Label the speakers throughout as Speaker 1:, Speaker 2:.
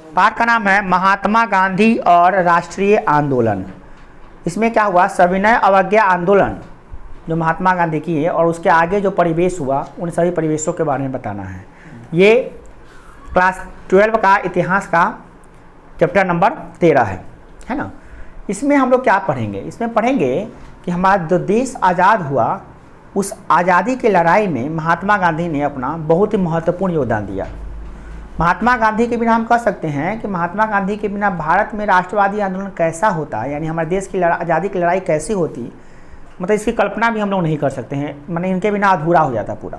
Speaker 1: पाठ का नाम है महात्मा गांधी और राष्ट्रीय आंदोलन। इसमें क्या हुआ, सविनय अवज्ञा आंदोलन जो महात्मा गांधी की है और उसके आगे जो परिवेश हुआ उन सभी परिवेशों के बारे में बताना है। ये क्लास 12 का इतिहास का चैप्टर नंबर 13 है ना। इसमें हम लोग क्या पढ़ेंगे, इसमें पढ़ेंगे कि हमारा जो देश आज़ाद हुआ उस आज़ादी की लड़ाई में महात्मा गांधी ने अपना बहुत ही महत्वपूर्ण योगदान दिया। महात्मा गांधी के बिना हम कह सकते हैं कि महात्मा गांधी के बिना भारत में राष्ट्रवादी आंदोलन कैसा होता, यानी हमारे देश की आज़ादी की लड़ाई कैसी होती, मतलब इसकी कल्पना भी हम लोग नहीं कर सकते हैं। मतलब इनके बिना अधूरा हो जाता पूरा।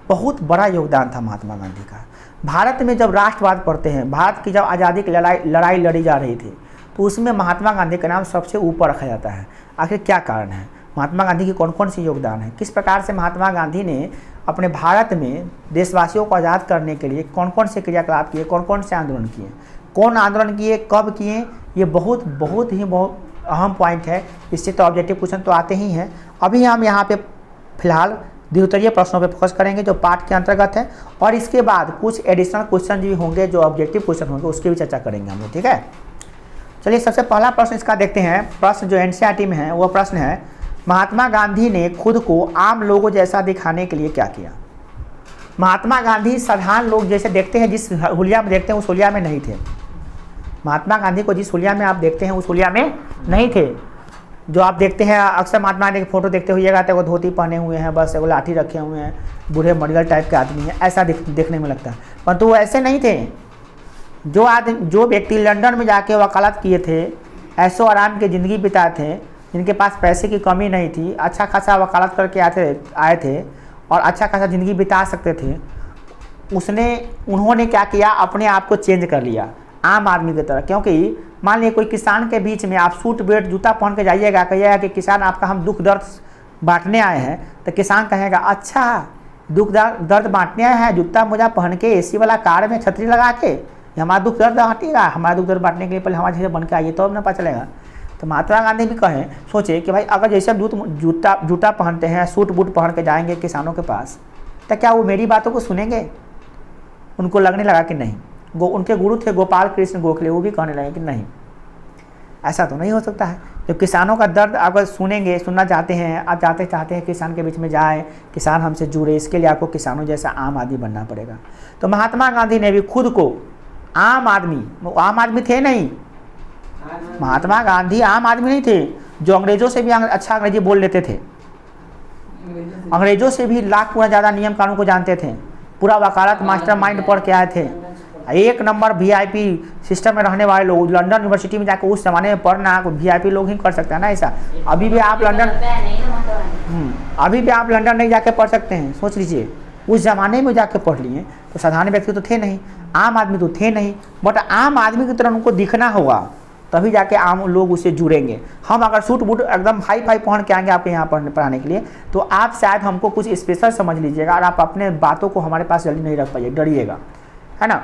Speaker 1: बहुत बड़ा योगदान था महात्मा गांधी का। भारत में जब राष्ट्रवाद पढ़ते हैं, भारत की जब आज़ादी की लड़ाई लड़ी जा रही थी तो उसमें महात्मा गांधी का नाम सबसे ऊपर रखा जाता है। आखिर क्या कारण है, महात्मा गांधी की कौन कौन सी योगदान है, किस प्रकार से महात्मा गांधी ने अपने भारत में देशवासियों को आज़ाद करने के लिए कौन कौन से क्रियाकलाप किए, कौन कौन से आंदोलन किए, कौन आंदोलन किए, कब किए, ये बहुत ही अहम पॉइंट है। इससे तो ऑब्जेक्टिव क्वेश्चन तो आते ही हैं। अभी हम यहाँ पे फिलहाल द्वितीय प्रश्नों पे फोकस करेंगे जो पाठ के अंतर्गत है, और इसके बाद कुछ एडिशनल क्वेश्चन भी होंगे जो ऑब्जेक्टिव क्वेश्चन होंगे, उसकी भी चर्चा करेंगे हम लोग। ठीक है, चलिए सबसे पहला प्रश्न इसका देखते हैं। प्रश्न जो एनसीईआरटी में है वो प्रश्न है, महात्मा गांधी ने खुद को आम लोगों जैसा दिखाने के लिए क्या किया। महात्मा गांधी साधारण लोग जैसे देखते हैं, जिस हुलिया में देखते हैं उस हुलिया में नहीं थे। महात्मा गांधी को जिस हुलिया में आप देखते हैं उस हुलिया में नहीं थे। जो आप देखते हैं अक्सर महात्मा गांधी की फोटो देखते हुए वो धोती पहने हुए हैं, बस वो लाठी रखे हुए हैं, बूढ़े मडगल टाइप के आदमी हैं, ऐसा देखने में लगता है, परंतु वो ऐसे नहीं थे। जो व्यक्ति लंदन में जाके वकालत किए थे, ऐशो आराम की ज़िंदगी बिताए थे, जिनके पास पैसे की कमी नहीं थी, अच्छा खासा वकालत करके आए थे और अच्छा खासा ज़िंदगी बिता सकते थे, उन्होंने क्या किया, अपने आप को चेंज कर लिया आम आदमी की तरह। क्योंकि मान लीजिए कोई किसान के बीच में आप सूट बेल्ट जूता पहन के जाइएगा, कहिएगा कि किसान आपका हम दुख दर्द बांटने आए हैं, तो किसान कहेगा अच्छा दुख दर्द बांटने आए हैं, जूता मोजा पहन के एसी वाला कार में छतरी लगा के हमारा दुख दर्द बांटिएगा। हमारा दुख दर्द बांटने के लिए पहले हमारे जैसे बन के आइए तो अब ना पता चलेगा। तो महात्मा गांधी भी कहें, सोचे कि भाई अगर जैसे हम जूता पहनते हैं, सूट बूट पहन के जाएंगे किसानों के पास, तो क्या वो मेरी बातों को सुनेंगे। उनको लगने लगा कि नहीं, उनके गुरु थे गोपाल कृष्ण गोखले, वो भी कहने लगे कि नहीं, ऐसा तो नहीं हो सकता है। जब किसानों का दर्द अगर सुनना चाहते हैं, आप चाहते हैं किसान के बीच में जाए, किसान हमसे जुड़े, इसके लिए आपको किसानों जैसा आम आदमी बनना पड़ेगा। तो महात्मा गांधी ने भी खुद को आम आदमी थे नहीं, महात्मा गांधी आम आदमी नहीं थे जो अंग्रेजों से भी अच्छा अंग्रेजी बोल लेते थे, अंग्रेजों से भी लाख गुना ज़्यादा नियम कानून को जानते थे, पूरा वकालत मास्टर माइंड पढ़ के आए थे, एक नंबर वीआईपी सिस्टम में रहने वाले लोग। लंदन यूनिवर्सिटी में जाकर उस जमाने में पढ़ना वीआईपी लोग ही कर सकते हैं ना ऐसा। अभी भी आप लंदन नहीं जाके पढ़ सकते हैं, सोच लीजिए। उस ज़माने में जाके पढ़ लिए तो साधारण व्यक्ति तो थे नहीं, आम आदमी तो थे नहीं, बट आम आदमी की तरह उनको दिखना होगा, तभी जाके आम लोग उससे जुड़ेंगे। हम अगर सूट बूट एकदम हाई फाई पहन के आएंगे आपके यहाँ पढ़ाने के लिए, तो आप शायद हमको कुछ स्पेशल समझ लीजिएगा और आप अपने बातों को हमारे पास जल्दी नहीं रख पाइए, डरिएगा, है ना।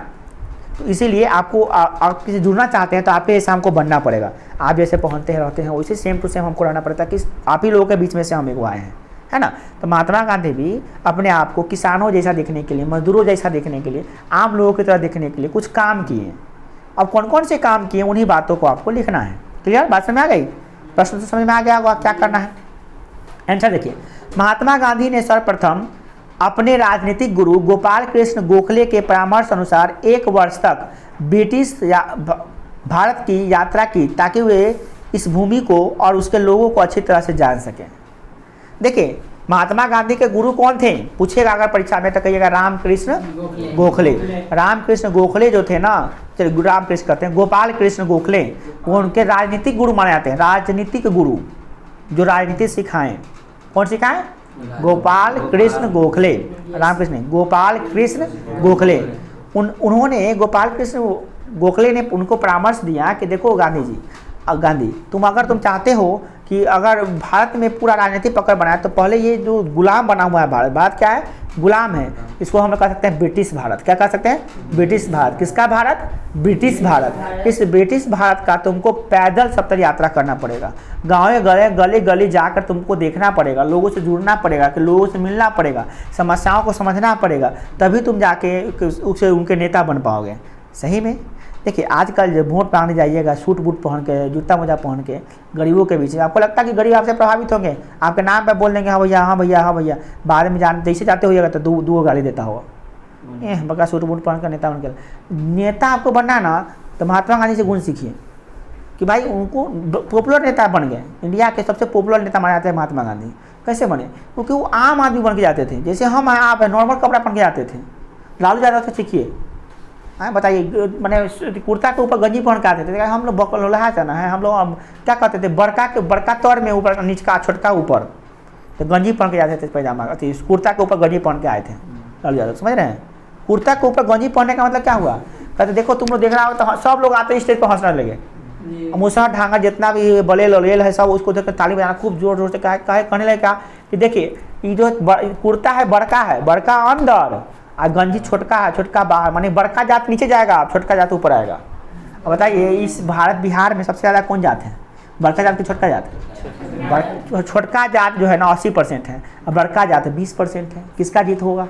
Speaker 1: तो इसीलिए आपको आप किसी जुड़ना चाहते हैं तो आपके जैसे हमको बनना पड़ेगा। आप जैसे पहनते हैं रहते हैं वैसे सेम टू सेम हमको रहना पड़ता है कि आप ही लोगों के बीच में से हम एक आए हैं, है ना। तो महात्मा गांधी भी अपने आप को किसानों जैसा देखने के लिए, मजदूरों जैसा देखने के लिए, आम लोगों की तरह देखने के लिए कुछ काम किए। अब कौन कौन से काम किए उन्हीं बातों को आपको लिखना है। क्लियर, बात समझ में आ गई? प्रश्न तो समझ में आ गया होगा क्या करना है। आंसर देखिए, महात्मा गांधी ने सर्वप्रथम अपने राजनीतिक गुरु गोपाल कृष्ण गोखले के परामर्श अनुसार 1 वर्ष तक ब्रिटिश भारत की यात्रा की, ताकि वे इस भूमि को और उसके लोगों को अच्छी तरह से जान सकें। देखिए, महात्मा गांधी के गुरु कौन थे पूछेगा अगर परीक्षा में, तो कहिएगा रामकृष्ण गोखले। रामकृष्ण गोखले जो थे ना, चलिए रामकृष्ण कहते हैं, गोपाल कृष्ण गोखले वो उनके राजनीतिक गुरु माने जाते हैं। राजनीतिक गुरु जो राजनीति सिखाएं, कौन सिखाएं? गोपाल कृष्ण गोखले। रामकृष्ण गोपाल कृष्ण गोखले, उन्होंने गोपाल कृष्ण गोखले ने उनको परामर्श दिया कि देखो गांधी तुम चाहते हो कि अगर भारत में पूरा राजनीतिक पकड़ बनाए, तो पहले ये जो गुलाम बना हुआ है भारत क्या है? गुलाम है। इसको हम कह सकते हैं ब्रिटिश भारत। क्या कह सकते हैं? ब्रिटिश भारत। किसका भारत? ब्रिटिश भारत। इस ब्रिटिश भारत का तुमको पैदल सप्तर यात्रा करना पड़ेगा, गाँव गले गली जाकर तुमको देखना पड़ेगा, लोगों से जुड़ना पड़ेगा, कि लोगों से मिलना पड़ेगा, समस्याओं को समझना पड़ेगा, तभी तुम जाके उनके नेता बन पाओगे। सही में देखिए आजकल जो वोट मांगने जाइएगा सूट बूट पहन के, जूता मोजा पहन के गरीबों के बीच में, आपको लगता है कि गरीब आपसे प्रभावित होंगे? आपके नाम पे बोल देंगे हाँ भैया हाँ भैया हाँ भैया, बाद में जैसे जाते होइएगा तो दो गाली देता होगा। बका सूट बूट पहन कर नेता बन के। नेता आपको बनना है ना तो महात्मा गांधी से गुण सीखिए कि भाई उनको पॉपुलर नेता बन गए। इंडिया के सबसे पॉपुलर नेता माने जाते हैं महात्मा गांधी। कैसे बने? क्योंकि वो आम आदमी बन के जाते थे, जैसे हम आप नॉर्मल कपड़ा पहन के जाते थे। लालू यादव से सीखिए। हाँ बताइए, मैंने कुर्ता के ऊपर गंजी पहन के आते थे। हम लोग बकलोहा था ना है, हम लोग क्या कहते थे, बड़का तौर में ऊपर नीचका छोटका ऊपर, तो गंजी पहन के जाते थे पैजामा, अथी कुर्ता के ऊपर गंजी पहन के आए थे लालू यादव। समझ रहे हैं? कुर्ता के ऊपर गंजी पहनने का मतलब क्या हुआ? कहते देखो तुम लोग देख रहा हो तो सब लोग आते स्टेज पर हंसने लगे। मुसहर ढांगा जितना भी बलेल वलेल है सब उसको देखकर ताली बजाना खूब जोर जोर से कहने लगे क्या कि देखिए ये जो कुर्ता है बड़का अंदर और गंजी छोटका है, छोटका बाहर, माने बड़का जात नीचे जाएगा, छोटका जात ऊपर आएगा। अब बताइए इस बिहार में सबसे ज़्यादा कौन जात है, बड़का जात की छोटका जात? छोटका जात जो है ना 80% है, और बड़का जात 20% है। किसका जीत होगा?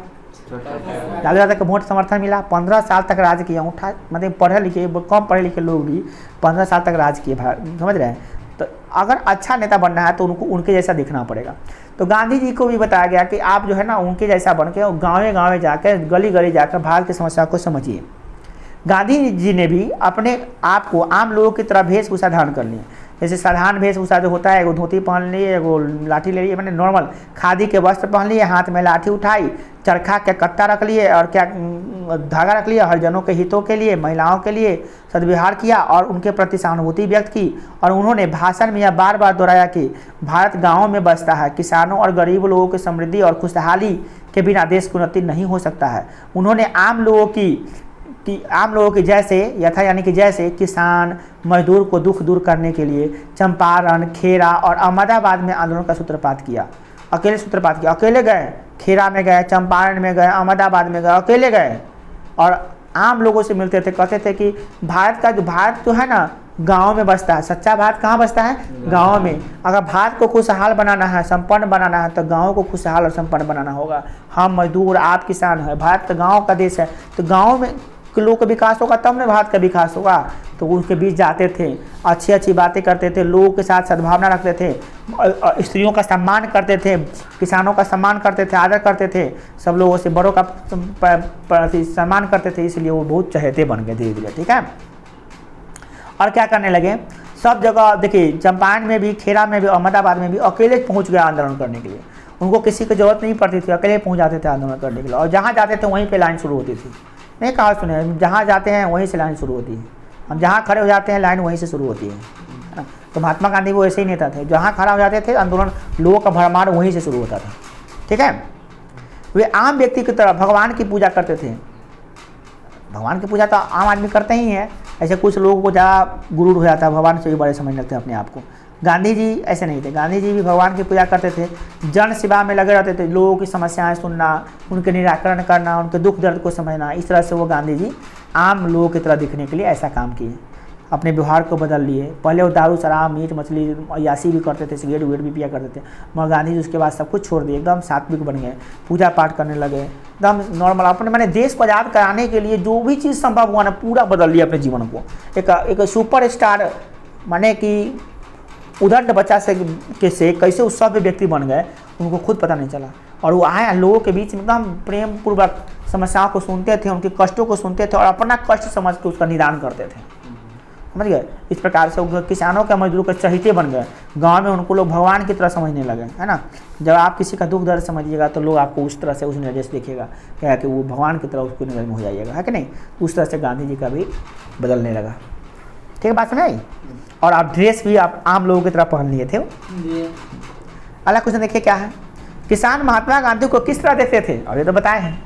Speaker 1: लालू यादव को वोट समर्थन मिला, 15 साल तक राज किया। उठा मतलब पढ़े लिखे कम पढ़े लिखे लोग भी 15 साल तक राज किए, समझ रहे हैं? तो अगर अच्छा नेता बनना है तो उनको उनके जैसा दिखना पड़ेगा। तो गांधी जी को भी बताया गया कि आप जो है ना उनके जैसा बन के गाँव जाकर गली गली जाकर भारत की समस्या को समझिए। गांधी जी ने भी अपने आप को आम लोगों की तरह वेशभूषा धारण कर लिया। जैसे साधारण वेशभूषा जो होता है, एगो धोती पहन लिए, एगो लाठी ले लिए, मैंने नॉर्मल खादी के वस्त्र पहन लिए, हाथ में लाठी उठाई, चरखा के कट्टा रख लिए और क्या धागा रख लिया, हरिजनों के हितों के लिए, महिलाओं के लिए सद्व्यवहार किया और उनके प्रति सहानुभूति व्यक्त की। और उन्होंने भाषण में यह बार बार दोहराया कि भारत गाँवों में बसता है, किसानों और गरीब लोगों की समृद्धि और खुशहाली के बिना देश की उन्नति नहीं हो सकता है। उन्होंने आम लोगों की जैसे यथा यानी कि जैसे किसान मजदूर को दुख दूर करने के लिए चंपारण, खेरा और अहमदाबाद में आंदोलन का सूत्रपात किया। अकेले गए, खेरा में गए, चंपारण में गए, अहमदाबाद में गए, अकेले गए और आम लोगों से मिलते थे। कहते थे कि भारत जो है ना गाँव में बसता है। सच्चा भारत कहाँ बसता है? गाँव में। अगर भारत को खुशहाल बनाना है, संपन्न बनाना है तो गाँव को खुशहाल और संपन्न बनाना होगा। हम मजदूर, आप किसान हैं, भारत तो गाँव का देश है, तो गाँव में लोगों का विकास होगा तब ना भारत का विकास होगा। तो उनके बीच जाते थे, अच्छी अच्छी बातें करते थे, लोगों के साथ सद्भावना रखते थे, स्त्रियों का सम्मान करते थे, किसानों का सम्मान करते थे, आदर करते थे, सब लोगों से बड़ों का सम्मान करते थे। इसलिए वो बहुत चहेते बन गए धीरे धीरे। ठीक है। और क्या करने लगे, सब जगह देखिए, चंपारण में भी, खेरा में भी, अहमदाबाद में भी अकेले पहुँच गए आंदोलन करने के लिए। उनको किसी की जरूरत नहीं पड़ती थी, अकेले पहुँच जाते थे आंदोलन करने के लिए। और जहाँ जाते थे वहीं पर लाइन शुरू होती थी। नहीं कहा सुने, जहाँ जाते हैं वहीं से लाइन शुरू होती है। हम जहाँ खड़े हो जाते हैं लाइन वहीं से शुरू होती है। तो महात्मा गांधी वो ऐसे ही नेता थे, जहाँ खड़ा हो जाते थे आंदोलन, लोगों का भरमार वहीं से शुरू होता था। ठीक है। वे आम व्यक्ति की तरह भगवान की पूजा करते थे। भगवान की पूजा तो आम आदमी करते ही हैं, ऐसे कुछ लोगों को ज़्यादा गुरूर हो जाता है, भगवान से भी बड़े समझ लगते हैं अपने आप को। गांधी जी ऐसे नहीं थे। गांधी जी भी भगवान की पूजा करते थे, जन सेवा में लगे रहते थे, लोगों की समस्याएं सुनना, उनके निराकरण करना, उनके दुख दर्द को समझना। इस तरह से वो गांधी जी आम लोगों की तरह दिखने के लिए ऐसा काम किए, अपने व्यवहार को बदल लिए। पहले वो दारू शराब मीट मछली अयासी भी करते थे, सिगरेट विगरेट भी पिया करते थे, मगर गांधी जी उसके बाद सब कुछ छोड़ दिए, एकदम सात्विक बन गए, पूजा पाठ करने लगे, एकदम नॉर्मल। अपने मैंने देश को आज़ाद कराने के लिए जो भी चीज़ संभव हुआ ना पूरा बदल लिया अपने जीवन को। एक सुपर स्टार माने कि उदंड बच्चा से कैसे उस सभ्य व्यक्ति बन गए, उनको खुद पता नहीं चला। और वो आए लोगों के बीच में एकदम प्रेम पूर्वक समस्याओं को सुनते थे, उनके कष्टों को सुनते थे और अपना कष्ट समझ के उसका निदान करते थे। समझ गए? इस प्रकार से किसानों के मजदूरों के चहेते बन गए। गांव में उनको लोग भगवान की तरह समझने लगे, है ना। जब आप किसी का दुख दर्द समझिएगा तो लोग आपको उस तरह से उस नज़र से देखिएगा, क्या कि वो भगवान की तरह उसको नज़र में हो जाइएगा, है कि नहीं। उस तरह से गांधी जी का भी बदलने लगा। ठीक है, बात समझ। और आप ड्रेस भी आप आम लोगों की तरह पहन लिए थे। अगला क्वेश्चन देखिए क्या है, किसान महात्मा गांधी को किस तरह देखते थे? और ये तो बताए हैं,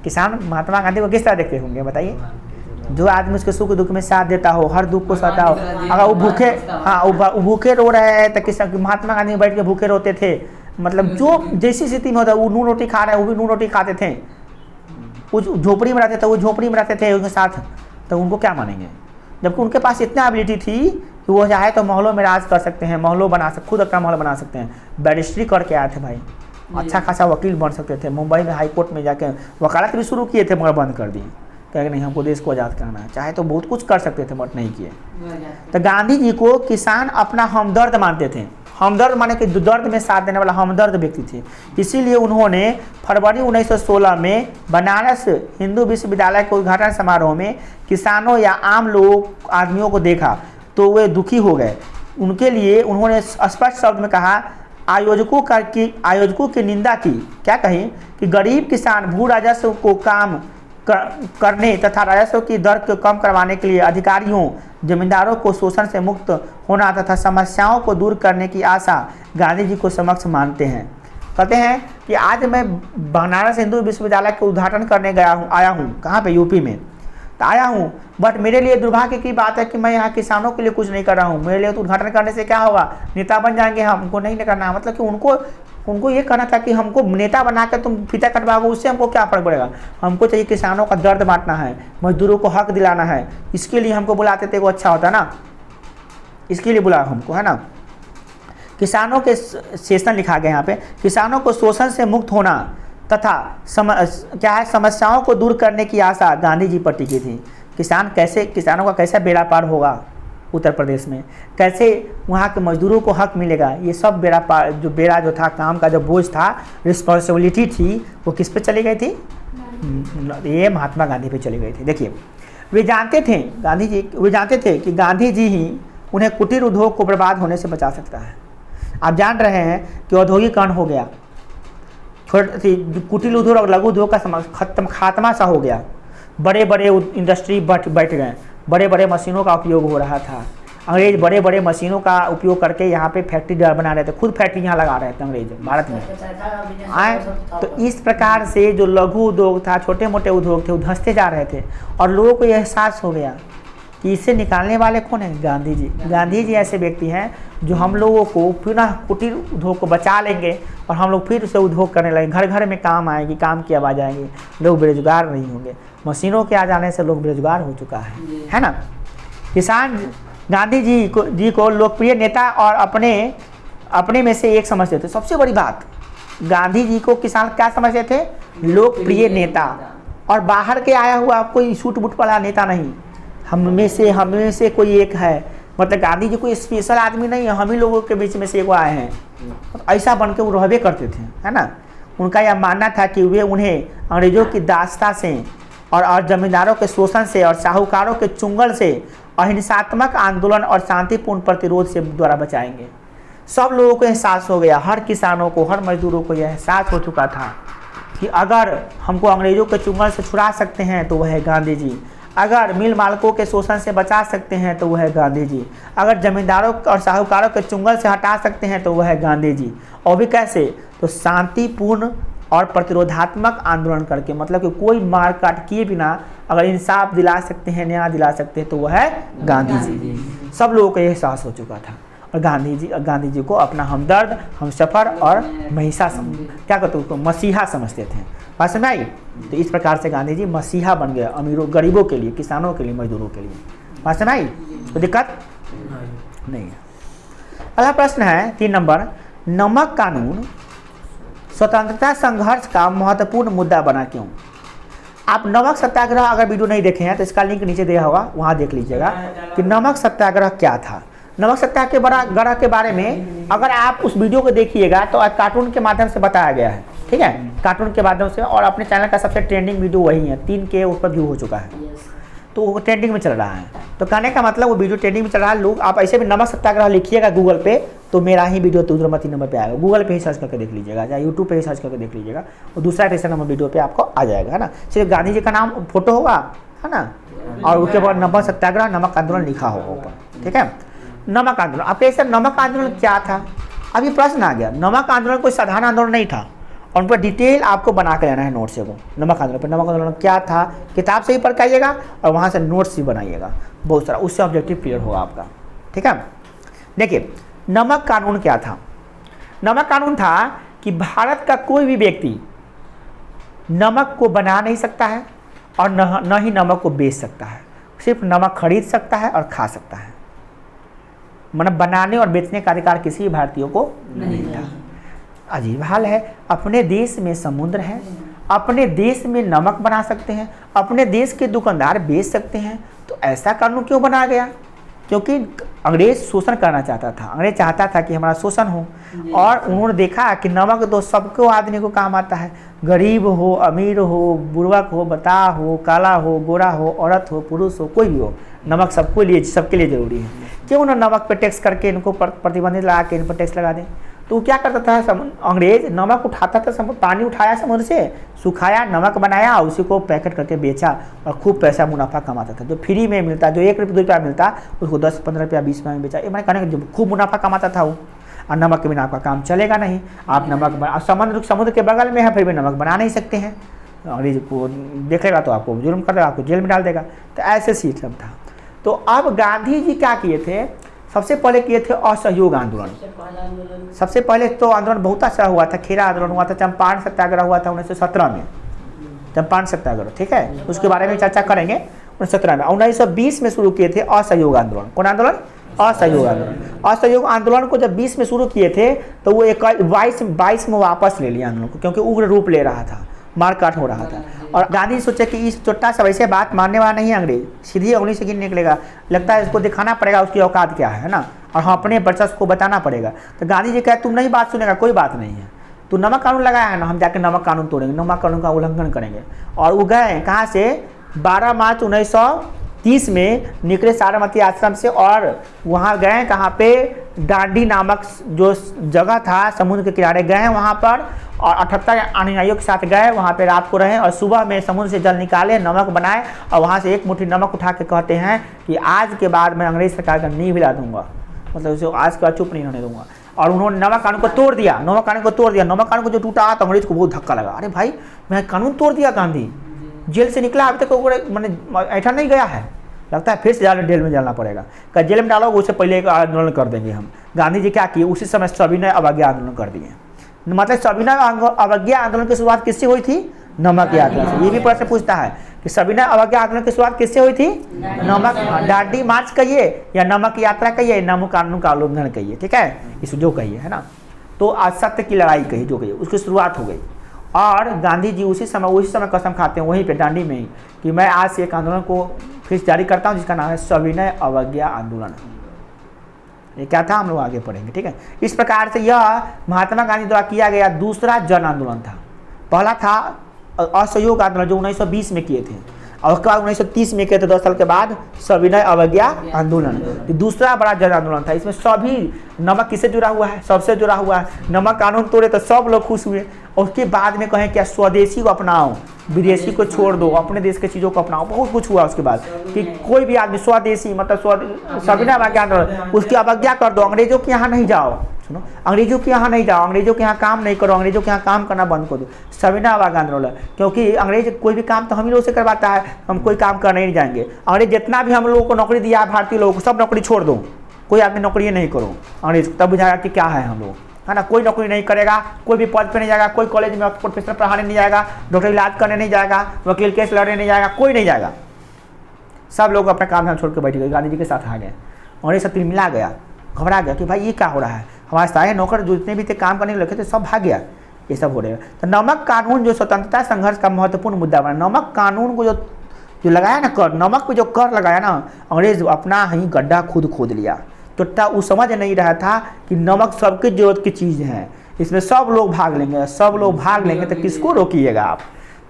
Speaker 1: किसान महात्मा गांधी को किस तरह देखते होंगे बताइए। जो आदमी उसके सुख दुख में साथ देता हो, हर दुख को सहता हो। अगर वो भूखे, हाँ वो भूखे रो रहे हैं तो किसान महात्मा गांधी बैठ के भूखे रोते थे। मतलब जो जैसी स्थिति में होता है, वो नून रोटी खा रहे हैं वो भी नून रोटी खाते थे। वो झोपड़ी में रहते थे, वो झोपड़ी में रहते थे उनके साथ, तो उनको क्या मानेंगे? जबकि उनके पास इतना एबिलिटी थी कि वो चाहे तो महलों में राज कर सकते हैं, महलों बना सकते, खुद अपना महल बना सकते हैं। बैरिस्ट्री करके आए थे भाई, अच्छा खासा वकील बन सकते थे। मुंबई में हाई कोर्ट में जाके वकालत भी शुरू किए थे मगर बंद कर दिए। कहे नहीं हमको देश को आज़ाद करना है, चाहे तो बहुत कुछ कर सकते थे बट नहीं किए। तो गांधी जी को किसान अपना हमदर्द मानते थे। हमदर्द माने कि दर्द में साथ देने वाला हमदर्द व्यक्ति थे। इसीलिए उन्होंने फरवरी 1916 में बनारस हिंदू विश्वविद्यालय के उद्घाटन समारोह में किसानों या आम लोग आदमियों को देखा तो वे दुखी हो गए। उनके लिए उन्होंने स्पष्ट शब्द में कहा, आयोजकों की निंदा की। क्या कही कि गरीब किसान भू राजस्व को काम करने तथा राजस्व की दर को कम करवाने के लिए अधिकारियों जमींदारों को शोषण से मुक्त होना तथा समस्याओं को दूर करने की आशा गांधी जी को समक्ष मानते हैं। कहते हैं कि आज मैं बनारस हिंदू विश्वविद्यालय के उद्घाटन करने आया हूँ। कहाँ पे? यूपी में। तो आया हूँ, बट मेरे लिए दुर्भाग्य की बात है कि मैं यहाँ किसानों के लिए कुछ नहीं कर रहा हूँ। मेरे लिए तो उद्घाटन करने से क्या होगा, नेता बन जाएंगे, हमको नहीं करना है। मतलब कि उनको ये कहना था कि हमको नेता बना कर तुम फीता कटवाओगे, उससे हमको क्या फर्क पड़ेगा। हमको चाहिए किसानों का दर्द बांटना है, मजदूरों को हक दिलाना है। इसके लिए हमको बुलाते थे, वो अच्छा होता ना, इसके लिए बुला हमको, है ना। किसानों के सेशन लिखा गया यहाँ पे, किसानों को शोषण से मुक्त होना तथा समस्याओं को दूर करने की आशा गांधी जी पर टिकी थी। किसानों का कैसा बेड़ा पार होगा उत्तर प्रदेश में, कैसे वहाँ के मजदूरों को हक मिलेगा, ये सब बेड़ा जो था, काम का जो बोझ था, रिस्पॉन्सिबिलिटी थी, वो किस पे चली गई थी? ये महात्मा गांधी पे चली गई थी। देखिए, वे जानते थे कि गांधी जी ही उन्हें कुटीर उद्योग को बर्बाद होने से बचा सकता है। आप जान रहे हैं कि औद्योगिकरण हो गया, कुटीर उद्योग और लघु उद्योग का खात्मा सा हो गया। बड़े बड़े इंडस्ट्री बैठ गए, बड़े बड़े मशीनों का उपयोग हो रहा था। अंग्रेज बड़े बड़े मशीनों का उपयोग करके यहाँ पे फैक्ट्री बना रहे थे, खुद फैक्ट्री यहाँ लगा रहे थे अंग्रेज भारत में आए। तो इस प्रकार से जो लघु उद्योग था, छोटे मोटे उद्योग थे, वो धंसते जा रहे थे और लोगों को यह एहसास हो गया कि इसे निकालने वाले कौन है? गांधी जी। गांधी जी ऐसे व्यक्ति हैं जो हम लोगों को पुनः कुटीर उद्योग को बचा लेंगे और हम लोग फिर उसे उद्योग करने लगेंगे। घर घर में काम आएगी, काम की आवाज़ आएंगी, लोग बेरोजगार नहीं होंगे। मशीनों के आ जाने से लोग बेरोजगार हो चुका है ना। किसान गांधी जी को लोकप्रिय नेता और अपने में से एक समझते थे। सबसे बड़ी बात, गांधी जी को किसान क्या समझते थे? लोकप्रिय नेता, और बाहर के आया हुआ कोई सूट बूट वाला नेता नहीं। हम में से कोई एक है। मतलब गांधी जी कोई स्पेशल आदमी नहीं है, हम ही लोगों के बीच में से एक आए हैं। ऐसा बन के वो रहबे करते थे, है ना। उनका यह मानना था कि वे उन्हें अंग्रेजों की दास्ता से और जमींदारों के शोषण से और साहूकारों के चुंगल से अहिंसात्मक आंदोलन और शांतिपूर्ण प्रतिरोध से द्वारा बचाएंगे। सब लोगों को एहसास हो गया, हर किसानों को, हर मजदूरों को यह एहसास हो चुका था कि अगर हमको अंग्रेजों के चुंगल से छुड़ा सकते हैं तो वह है गांधी जी। अगर मिल मालकों के शोषण से बचा सकते हैं तो वह है गांधी जी। अगर जमींदारों और साहूकारों के चुंगल से हटा सकते हैं तो वह है गांधी जी। और भी कैसे? तो शांतिपूर्ण और प्रतिरोधात्मक आंदोलन करके, मतलब कि कोई मार काट किए बिना अगर इंसाफ दिला सकते हैं, न्याय दिला सकते हैं तो वह है गांधी जी। सब लोगों को एहसास हो चुका था और गांधी जी को अपना हमदर्द, हमसफर और क्या कहते उसको, मसीहा समझते थे। बात समझ आई? तो इस प्रकार से गांधी जी मसीहा बन गए अमीरों गरीबों के लिए, किसानों के लिए, मजदूरों के लिए। बात समझ आई? तो दिक्कत नहीं है। अगला प्रश्न है 3 नंबर, नमक कानून स्वतंत्रता संघर्ष का महत्वपूर्ण मुद्दा बना क्यों? आप नमक सत्याग्रह अगर वीडियो नहीं देखे हैं तो इसका लिंक नीचे दिया होगा, वहाँ देख लीजिएगा कि नमक सत्याग्रह क्या था। नमक सत्याग्रह के बारे में अगर आप उस वीडियो को देखिएगा तो कार्टून के माध्यम से बताया गया है, ठीक है, कार्टून के माध्यम से। और अपने चैनल का सबसे ट्रेंडिंग वीडियो वही है, 3K उस पर व्यू हो चुका है, तो वो ट्रेंडिंग में चल रहा है। तो कहने का मतलब वो वीडियो ट्रेंडिंग में चल रहा है। लोग आप ऐसे भी नमक सत्याग्रह लिखिएगा गूगल पे तो मेरा ही वीडियो तुरंत नंबर पे आएगा। गूगल पे ही सर्च करके देख लीजिएगा या यूट्यूब पे ही सर्च करके देख लीजिएगा, और दूसरा तीसरा नंबर वीडियो पे आपको आ जाएगा, है ना। सिर्फ गांधी जी का नाम फोटो होगा, है ना, और उसके बाद नमक सत्याग्रह, नमक आंदोलन लिखा होगा ऊपर, ठीक है। नमक आंदोलन, अब ऐसा नमक आंदोलन क्या था? अब ये प्रश्न आ गया। नमक आंदोलन कोई साधारण आंदोलन नहीं था और उन पर डिटेल आपको बना के लेना है नोट से। वो नमक आंदोलन पर, नमक आंदोलन क्या था, किताब से ही पढ़ के आइएगा और वहाँ से नोट्स ही बनाइएगा बहुत सारा, उससे ऑब्जेक्टिव क्लियर होगा आपका, ठीक है। देखिए, नमक कानून क्या था? नमक कानून था कि भारत का कोई भी व्यक्ति नमक को बना नहीं सकता है और न ही नमक को बेच सकता है, सिर्फ नमक खरीद सकता है और खा सकता है। मतलब बनाने और बेचने का अधिकार किसी भारतीय को नहीं था। अजीब हाल है, अपने देश में समुद्र है, अपने देश में नमक बना सकते हैं, अपने देश के दुकानदार बेच सकते हैं। तो ऐसा कानून क्यों बनाया गया? क्योंकि अंग्रेज शोषण करना चाहता था, अंग्रेज चाहता था कि हमारा शोषण हो, और उन्होंने देखा कि नमक तो सबको आदमी को काम आता है, गरीब हो, अमीर हो, बुर्बक हो, बता हो, काला हो, गोरा हो, औरत हो, पुरुष हो, कोई भी हो, नमक सबके लिए जरूरी है। क्यों ना नमक पे टैक्स करके इनको प्रतिबंधित लगा के इन पर टैक्स लगा दें। तो वो क्या करता था, अंग्रेज नमक उठाता था, पानी उठाया समुद्र से, सुखाया, नमक बनाया, उसी को पैकेट करके बेचा और खूब पैसा मुनाफा कमाता था। जो फ्री में मिलता, जो 1 रुपये 2 रुपया मिलता, उसको 10, 15 रुपया, 20 रुपया में बेचा। ये मैंने कहने का खूब मुनाफा कमाता था वो। और नमक के बिना आपका काम चलेगा नहीं। आप नमक बना, समुद्र के बगल में है, फिर भी नमक बना नहीं सकते हैं। अंग्रेज को देखेगा तो आपको जुर्म कर देगा, आपको जेल में डाल देगा। तो ऐसे सिस्टम था। तो अब गांधी जी क्या किए थे? सबसे पहले किए थे असहयोग आंदोलन। सबसे पहले तो आंदोलन बहुत अच्छा हुआ था, खेरा आंदोलन हुआ था, चंपारण सत्याग्रह हुआ था 1917 में, चंपारण सत्याग्रह, ठीक है, उसके बारे में चर्चा करेंगे 1917 में। 1920 में शुरू किए थे असहयोग आंदोलन। कौन आंदोलन? असहयोग आंदोलन। असहयोग आंदोलन को जब 20 में शुरू किए थे तो वो 22 में वापस ले लिया आंदोलन को, क्योंकि उग्र रूप ले रहा था, मारकाट हो रहा था। और गांधी सोचे कि इस छोटा सा वैसे बात मानने वाला नहीं है अंग्रेज, सीधी उंगली से गिन निकलेगा, लगता है इसको दिखाना पड़ेगा उसकी औकात क्या है ना, और हम अपने वर्चस्व को बताना पड़ेगा। तो गांधी जी कहे तुम नहीं बात सुनेगा, कोई बात नहीं है, तो नमक कानून लगाया है ना, हम जाके नमक कानून तोड़ेंगे, नमक कानून का उल्लंघन करेंगे। और वो गए कहाँ से? 12 मार्च 1930 में निकले साबरमती आश्रम से, और वहाँ गए कहाँ पे? डांडी नामक जो जगह था समुद्र के किनारे गए वहाँ पर, और 78 अनुयायियों के साथ गए वहाँ पे, रात को रहे, और सुबह में समुद्र से जल निकाले, नमक बनाए, और वहाँ से एक मुट्ठी नमक उठा के कहते हैं कि आज के बाद मैं अंग्रेज सरकार का नींव हिला दूंगा, मतलब उसे आज के बाद चुप नहीं होने दूंगा। और उन्होंने नमक कानून को तोड़ दिया, नमक कानून को तोड़ दिया। नमक कानून को जो टूटा तो अंग्रेज को बहुत धक्का लगा, अरे भाई मैं कानून तोड़ दिया, गांधी जेल से निकला, अभी तक मैंने ऐसा नहीं गया है, लगता है फिर से जेल में जाना पड़ेगा। क्या जेल में डालोगे, उससे पहले एक आंदोलन कर देंगे हम। गांधी जी क्या किए? उसी समय सविनय अवज्ञा आंदोलन कर दिए। मतलब सविनय अवज्ञा आंदोलन की शुरुआत किससे हुई थी? नमक यात्रा से। ये भी प्रश्न पूछता है कि सविनय अवज्ञा आंदोलन की शुरुआत किससे हुई थी? नमक, डांडी मार्च कहिए या नमक यात्रा कहिए, नमक कानून का उल्लंघन कहिए, ठीक है, इस जो कहिए, है ना। तो आज सत्य की लड़ाई कही जो कहिए, उसकी शुरुआत हो गई। और गांधी जी उसी समय कसम खाते हैं वहीं पे डांडी में ही कि मैं आज से एक आंदोलन को फिर जारी करता हूँ जिसका नाम है सविनय अवज्ञा आंदोलन। ये क्या था हम लोग आगे पढ़ेंगे, ठीक है। इस प्रकार से यह महात्मा गांधी द्वारा किया गया दूसरा जन आंदोलन था। पहला था असहयोग आंदोलन जो 1920 में किए थे, और उसके बाद 1930 में किए थे, 10 साल के बाद सविनय अवज्ञा आंदोलन। दूसरा बड़ा जन आंदोलन था। इसमें सभी नमक किससे जुड़ा हुआ है? सबसे जुड़ा हुआ है। नमक कानून तोड़े तो सब लोग खुश हुए, और उसके बाद में कहें क्या स्वदेशी को अपनाओ, विदेशी को छोड़ दो, अपने देश के चीज़ों को अपनाओ। बहुत कुछ हुआ उसके बाद कि कोई भी आदमी स्वदेशी मतलब सविनय अवज्ञा आंदोलन, उसकी अवज्ञा कर दो, अंग्रेजों के यहाँ नहीं जाओ, सुनो, अंग्रेजों के यहाँ नहीं जाओ, अंग्रेजों के यहाँ काम नहीं करो, अंग्रेजों के यहाँ काम करना बंद कर दो, सविनय अवज्ञा आंदोलन। क्योंकि अंग्रेज कोई भी काम तो हम ही लोग से करवाता है, हम कोई काम करने नहीं जाएंगे। अंग्रेज जितना भी हम लोगों को नौकरी दिया है भारतीय लोगों को, सब नौकरी छोड़ दो, कोई आदमी नौकरी नहीं करो अंग्रेज, तब बुझाएगा कि क्या है हम लोग, है ना। कोई नौकरी नहीं करेगा, कोई भी पद पे नहीं जाएगा, कोई कॉलेज में प्रोफेसर पढ़ाने नहीं जाएगा, डॉक्टर इलाज करने नहीं जाएगा, वकील केस लड़ने नहीं जाएगा, कोई नहीं जाएगा। सब लोग अपना काम धाम छोड़ के बैठ गए, गांधी जी के साथ आ गए। अंग्रेज सब मिला गया, घबरा गया कि भाई ये क्या हो रहा है, हमारे सारे नौकर जो जितने भी थे काम करने लगे थे सब भाग गया, ये सब हो रहा है। तो नमक कानून जो स्वतंत्रता संघर्ष का महत्वपूर्ण मुद्दा बना। नमक कानून को जो लगाया ना कर, नमक पे जो कर लगाया ना, अंग्रेज अपना ही गड्ढा खुद खोद लिया। तो वो समझ नहीं रहा था कि नमक सबकी जरूरत की चीज़ है, इसमें सब लोग भाग लेंगे, सब लोग भाग लेंगे तो किसको रोकिएगा आप,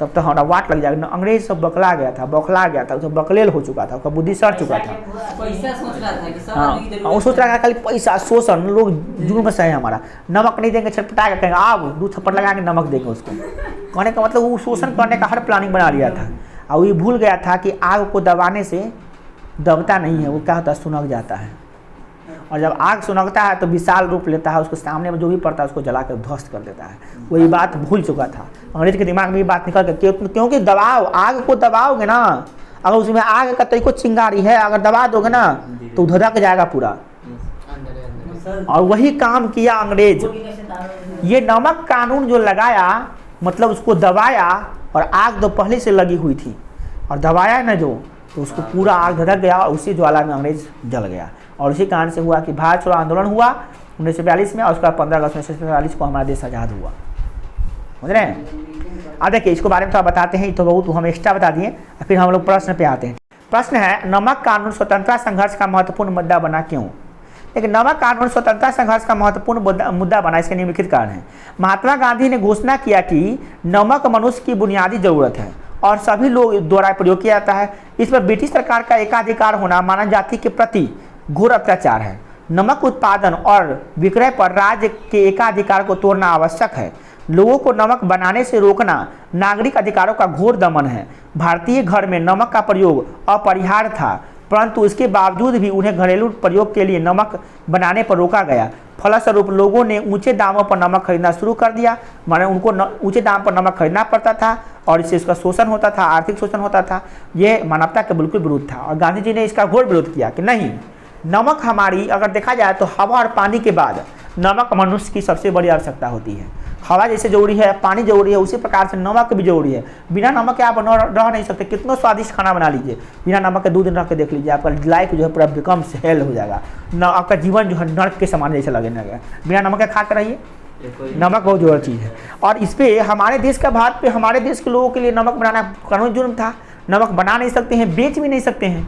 Speaker 1: तब तो हमारा वाट लग जाएगा। अंग्रेज सब बौखला गया था, उसको बकलेल हो चुका था, उसका बुद्धि सड़ चुका था।
Speaker 2: पैसा सोच रहा था कि
Speaker 1: हाँ, वो सोच रहा था खाली पैसा, शोषण, लोग जुर्म सहे हमारा, नमक नहीं देंगे छटपटा के कहेंगे आओ 2 थप्पड़ लगा के नमक देंगे उसको। कहने का मतलब वो शोषण करने का हर प्लानिंग बना लिया था। और ये भूल गया था कि आग को दबाने से दबता नहीं है, वो क्या होता है, सुनक जाता है। और जब आग सुनगता है तो विशाल रूप लेता है, उसके सामने में जो भी पड़ता है उसको जलाकर ध्वस्त कर देता है। वही बात भूल चुका था अंग्रेज के दिमाग में, ये बात निकल के, क्योंकि दबाओ, आग को दबाओगे ना, अगर उसमें आग का तरीको चिंगारी है, अगर दबा दोगे ना तो धधक जाएगा पूरा। और वही काम किया अंग्रेज। ये नमक कानून जो लगाया, मतलब उसको दबाया, और आग तो पहले से लगी हुई थी, और दबाया ना जो, तो उसको पूरा आग धधक गया, और उसी ज्वाला में अंग्रेज जल गया। और उसी कारण से हुआ कि भारत छोड़ो आंदोलन हुआ 1942 में, और उसका 15 अगस्त 1947 को हमारा देश आज़ाद हुआ, समझ रहे हैं। अब देखिए इसको बारे में थोड़ा बताते हैं, तो बहुत हम एक्स्ट्रा बता दिए, फिर हम लोग प्रश्न पे आते हैं। प्रश्न है, नमक कानून स्वतंत्रता संघर्ष का महत्वपूर्ण मुद्दा बना क्यों? लेकिन नमक कानून स्वतंत्रता संघर्ष का महत्वपूर्ण मुद्दा बना, इसके निम्नलिखित कारण है। महात्मा गांधी ने घोषणा किया कि नमक मनुष्य की बुनियादी जरूरत है और सभी लोग द्वारा प्रयोग किया जाता है। इस पर ब्रिटिश सरकार का एकाधिकार होना मानव जाति के प्रति घोर अत्याचार है। नमक उत्पादन और विक्रय पर राज्य के एकाधिकार को तोड़ना आवश्यक है। लोगों को नमक बनाने से रोकना नागरिक अधिकारों का घोर दमन है। भारतीय घर में नमक का प्रयोग अपरिहार्य था, परंतु इसके बावजूद भी उन्हें घरेलू प्रयोग के लिए नमक बनाने पर रोका गया। फलस्वरूप लोगों ने ऊंचे दामों पर नमक खरीदना शुरू कर दिया, माने उनको ऊंचे दाम पर नमक खरीदना पड़ता था और इससे इसका शोषण होता था, आर्थिक शोषण होता था। ये मानवता के बिल्कुल विरुद्ध था और गांधी जी ने इसका घोर विरोध किया कि नहीं, नमक हमारी, अगर देखा जाए तो हवा और पानी के बाद नमक मनुष्य की सबसे बड़ी आवश्यकता होती है। हवा जैसे जरूरी है, पानी जरूरी है, उसी प्रकार से नमक भी जरूरी है। बिना नमक के आप रह नहीं सकते। कितना स्वादिष्ट खाना बना लीजिए, बिना नमक के 2 दिन रख के देख लीजिए, आपका लाइफ जो है पूरा बिकम हेल हो जाएगा, आपका जीवन जो है नर्क के समान जैसे लगने लगेगा। बिना नमक के खा कर रहिए, नमक बहुत जरूरी चीज़ है। और इस पर हमारे देश का, भारत पे हमारे देश के लोगों के लिए नमक बनाना कानूनी जुर्म था। नमक बना नहीं सकते हैं, बेच भी नहीं सकते हैं,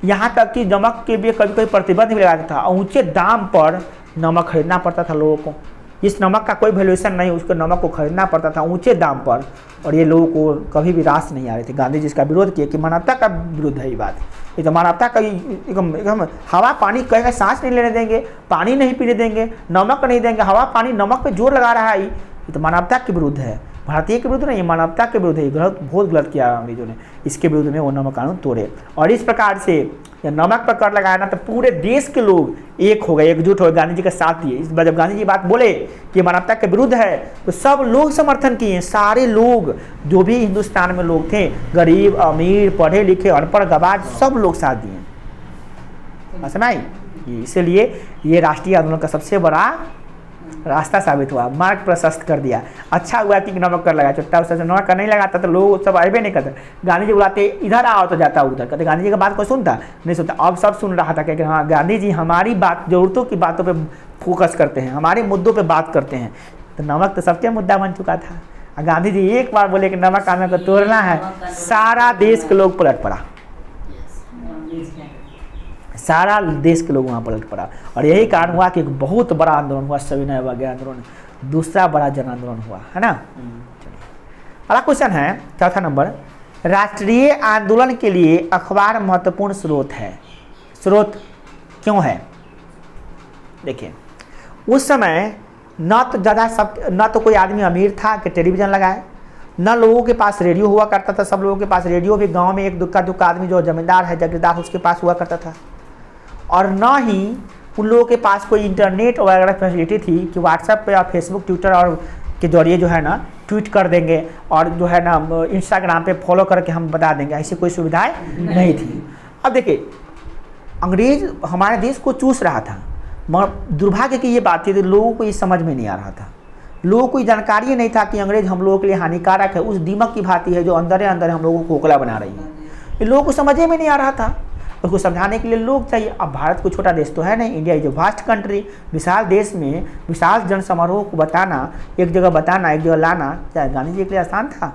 Speaker 1: यहाँ तक कि नमक के भी कभी कभी प्रतिबंध भी लगाता था और ऊँचे दाम पर नमक खरीदना पड़ता था लोगों को। इस नमक का कोई वैल्यूएशन नहीं, उसको नमक को खरीदना पड़ता था ऊंचे दाम पर, और ये लोगों को कभी भी रास नहीं आ रहे थे। गांधी जी इसका विरोध किए कि मानवता का विरुद्ध है ये बात। ये तो मानवता का एकदम हवा पानी कहेगा सांस नहीं लेने देंगे, पानी नहीं पीने देंगे, नमक नहीं देंगे, हवा पानी नमक पे जोर लगा रहा है, ये तो मानवता के विरुद्ध है। भारतीय के विरुद्ध नहीं, मानवता के विरुद्ध है। गलत, बहुत गलत किया अंग्रेजों ने, इसके विरुद्ध में वो नमक कानून तोड़े। और इस प्रकार से जब नमक पर कर लगाया ना, तो पूरे देश के लोग एक हो गए, एकजुट हो गए, गांधी जी का साथ दिए। इस बार जब गांधी जी बात बोले कि मानवता के विरुद्ध है, तो सब लोग समर्थन किए। सारे लोग, जो भी हिंदुस्तान में लोग थे, गरीब अमीर पढ़े लिखे अनपढ़ गवार, सब लोग साथ दिए। समझ आई? इसलिए ये राष्ट्रीय आंदोलन का सबसे बड़ा रास्ता साबित हुआ, मार्ग प्रशस्त कर दिया। अच्छा हुआ कि नमक कर लगाया, चुट्टा उससे नमक कर नहीं लगाता तो लोग सब आए नहीं करते। गांधी जी बुलाते इधर आओ तो जाता उधर, कहते गांधी जी का बात कोई सुनता नहीं, सुनता। अब सब सुन रहा था कि हाँ गांधी जी हमारी बात, जरूरतों की बातों पे फोकस करते हैं, हमारे मुद्दों पे बात करते हैं। तो नमक तो सबके मुद्दा बन चुका था। गांधी जी एक बार बोले कि नमक कानून को तोड़ना है, सारा देश के लोग पलट पड़ा, सारा देश के लोग वहाँ पलट पड़ा। और यही कारण हुआ कि एक बहुत बड़ा आंदोलन हुआ, सविनय अवज्ञा आंदोलन, दूसरा बड़ा जन आंदोलन हुआ, है ना। अगला क्वेश्चन है, चौथा नंबर, राष्ट्रीय आंदोलन के लिए अखबार महत्वपूर्ण स्रोत है। स्रोत क्यों है? देखिए, उस समय न तो कोई आदमी अमीर था कि टेलीविज़न लगाए, न लोगों के पास रेडियो हुआ करता था। सब लोगों के पास रेडियो भी गांव में एक दुक्का आदमी जो जमींदार है, जागीरदार, उसके पास हुआ करता था। और न ही उन लोगों के पास कोई इंटरनेट वगैरह फैसिलिटी थी कि व्हाट्सएप पे या फेसबुक, ट्विटर और के जरिए जो है ना ट्वीट कर देंगे और जो है ना इंस्टाग्राम पे फॉलो करके हम बता देंगे, ऐसी कोई सुविधाएं नहीं थी। अब देखिए, अंग्रेज हमारे देश को चूस रहा था, मगर दुर्भाग्य की ये बात थी, लोगों को ये समझ में नहीं आ रहा था। लोगों को जानकारी नहीं था कि अंग्रेज हम लोगों के लिए हानिकारक है, उस दीमक की भांति है जो अंदर अंदर हम लोगों को खोखला बना रही है। ये लोगों को समझ में नहीं आ रहा था, उसको समझाने के लिए लोग चाहिए। अब भारत कोई छोटा देश तो है नहीं, India is a vast country, विशाल देश में विशाल जन समारोह को बताना, एक जगह बताना, एक जगह लाना, क्या गांधी जी के लिए आसान था?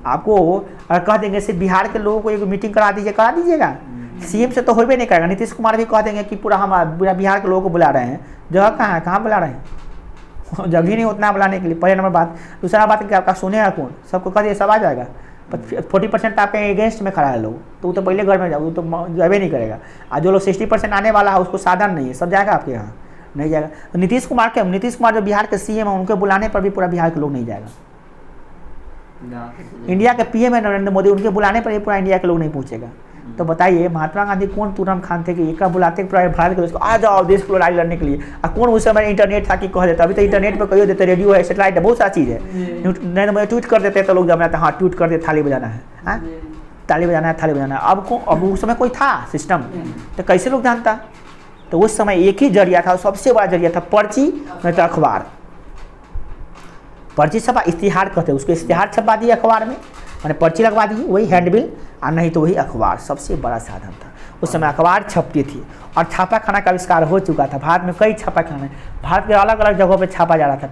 Speaker 1: आपको अगर कह देंगे सिर्फ बिहार के लोगों को एक मीटिंग करा दीजिएगा, सीएम से तो हो भी नहीं करेगा। नीतीश कुमार भी कह देंगे कि पूरा हम बिहार के लोगों को बुला रहे हैं, जगह कहाँ है, कहाँ बुला रहे हैं, जगह ही नहीं उतना बुलाने के लिए। पहले नंबर बात। दूसरा बात कि आपका सुनेगा कौन? सबको कह दिए सब आ जाएगा, 40% आपके अगेंस्ट में खड़ा है लोग, तो वो तो पहले घर में जाओ, वो तो जावे नहीं करेगा। आज जो लोग 60% आने वाला है उसको साधन नहीं है, सब जाएगा आपके यहाँ? नहीं जाएगा। तो नीतीश कुमार जो बिहार के सीएम है, उनके बुलाने पर भी पूरा बिहार के लोग नहीं जाएगा। इंडिया के पीएम है नरेंद्र मोदी, उनके बुलाने पर भी पूरा इंडिया के लोग नहीं पहुँचेगा। तो बताइए महात्मा गांधी कौन तुरम खान थे कि एक बुलाते पूरा भारत के लोग आ जाओ देश को लड़ाई लड़ने के लिए? और कौन उस समय इंटरनेट था कि कह देता? अभी तो इंटरनेट पर कहिए देते, रेडियो है, सेटेलाइट है, बहुत सारी चीज़ है। नरेंद्र मोदी ट्वीट कर देते तो लोग जब हाँ ट्वीट कर दे, थाली बजाना है, हाँ ताली बजाना है, थाली बजाना है। अब उस समय कोई था सिस्टम, तो कैसे लोग जानता? तो उस समय एक ही जरिया था, सबसे बड़ा जरिया था पर्ची, नहीं तो अखबार। पर्ची छपा, इश्तिहार कहते हैं उसको, इश्तिहार छपा दिए अखबार में, मैंने पर्ची लगवा दी, वही हैंडबिल, और नहीं तो वही अखबार। सबसे बड़ा साधन था उस समय, अखबार छपती थी। और छापा खाना का आविष्कार हो चुका था भारत में, कई छापा खाने, भारत के अलग अलग जगहों पे छापा जा रहा था